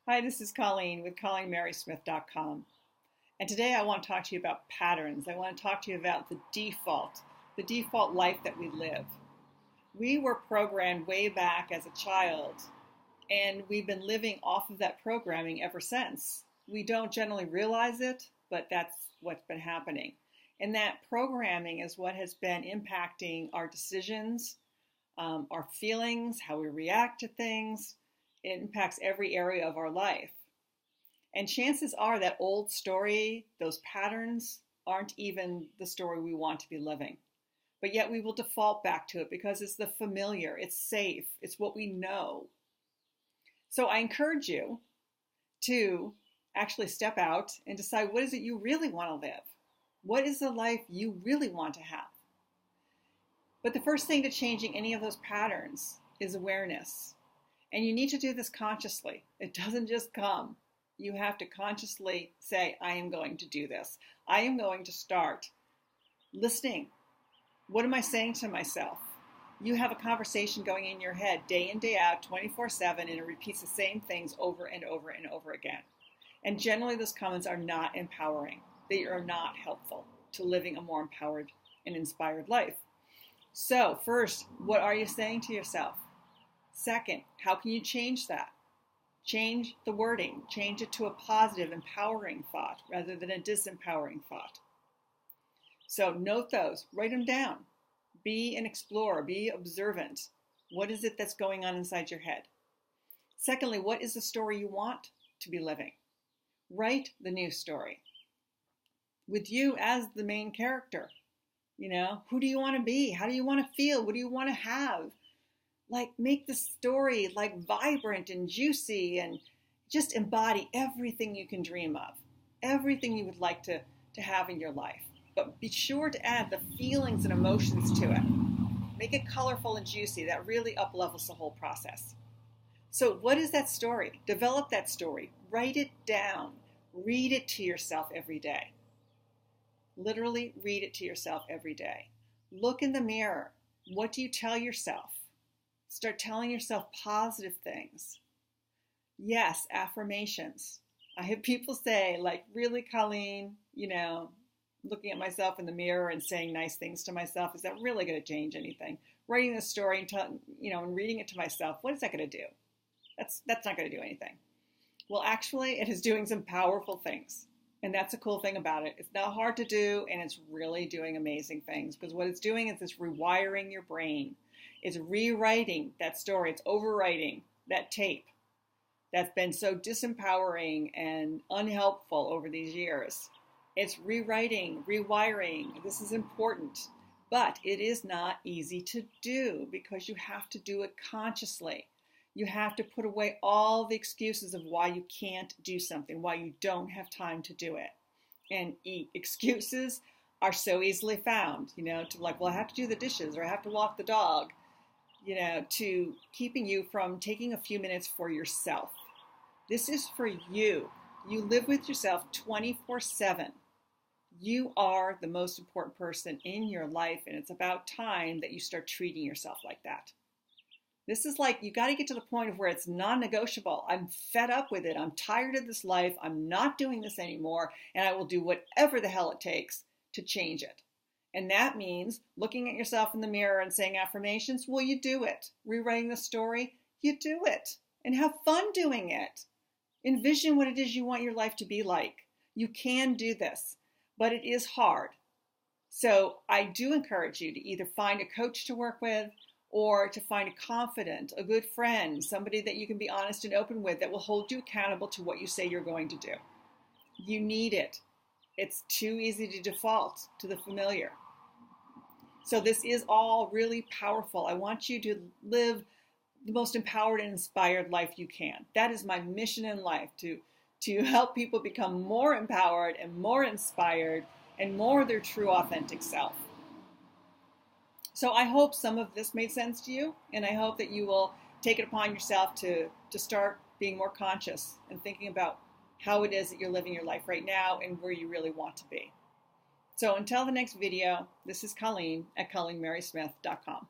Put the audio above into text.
Hi, this is Colleen with ColleenMarySmith.com. And today I want to talk to you about patterns. I want to talk to you about the default life that we live. We were programmed way back as a child, and we've been living off of that programming ever since. We don't generally realize it, but that's what's been happening. And that programming is what has been impacting our decisions, our feelings, how we react to things. It impacts every area of our life. And chances are that old story, those patterns, aren't even the story we want to be living. But yet we will default back to it because it's the familiar, it's safe, it's what we know. So I encourage you to actually step out and decide, what is it you really want to live? What is the life you really want to have? But the first thing to changing any of those patterns is awareness. And you need to do this consciously. It doesn't just come. You have to consciously say, I am going to do this. I am going to start listening. What am I saying to myself? You have a conversation going in your head day in, day out, 24/7, and it repeats the same things over and over and over again. And generally those comments are not empowering. They are not helpful to living a more empowered and inspired life. So first, what are you saying to yourself? Second, how can you change that? Change the wording. Change it to a positive, empowering thought rather than a disempowering thought. So note those. Write them down. Be an explorer. Be observant. What is it that's going on inside your head? Secondly, what is the story you want to be living? Write the new story with you as the main character. Who do you want to be? How do you want to feel? What do you want to have? Make the story vibrant and juicy and just embody everything you can dream of, everything you would like to have in your life. But be sure to add the feelings and emotions to it. Make it colorful and juicy. That really up-levels the whole process. So what is that story? Develop that story. Write it down. Read it to yourself every day. Literally read it to yourself every day. Look in the mirror. What do you tell yourself? Start telling yourself positive things. Yes, affirmations. I have people say, really, Colleen, looking at myself in the mirror and saying nice things to myself, is that really going to change anything? Writing the story and reading it to myself, what is that going to do? That's not going to do anything. Well, actually, it is doing some powerful things. And that's a cool thing about it. It's not hard to do, and it's really doing amazing things, because what it's doing is it's rewiring your brain. It's rewriting that story. It's overwriting that tape that's been so disempowering and unhelpful over these years. It's rewriting, rewiring. This is important, but it is not easy to do because you have to do it consciously. You have to put away all the excuses of why you can't do something, why you don't have time to do it. And excuses are so easily found, I have to do the dishes or I have to walk the dog, to keeping you from taking a few minutes for yourself. This is for you. You live with yourself 24/7. You are the most important person in your life, and it's about time that you start treating yourself like that. This is you got to get to the point of where it's non-negotiable. I'm fed up with it. I'm tired of this life. I'm not doing this anymore, and I will do whatever the hell it takes to change it. And that means looking at yourself in the mirror and saying affirmations. Well, you do it. Rewriting the story, you do it. And have fun doing it. Envision what it is you want your life to be like. You can do this, but it is hard. So I do encourage you to either find a coach to work with, or to find a confidant, a good friend, somebody that you can be honest and open with that will hold you accountable to what you say you're going to do. You need it. It's too easy to default to the familiar. So this is all really powerful. I want you to live the most empowered and inspired life you can. That is my mission in life, to help people become more empowered and more inspired and more their true authentic self. So I hope some of this made sense to you, and I hope that you will take it upon yourself to start being more conscious and thinking about how it is that you're living your life right now and where you really want to be. So until the next video, this is Colleen at ColleenMarySmith.com.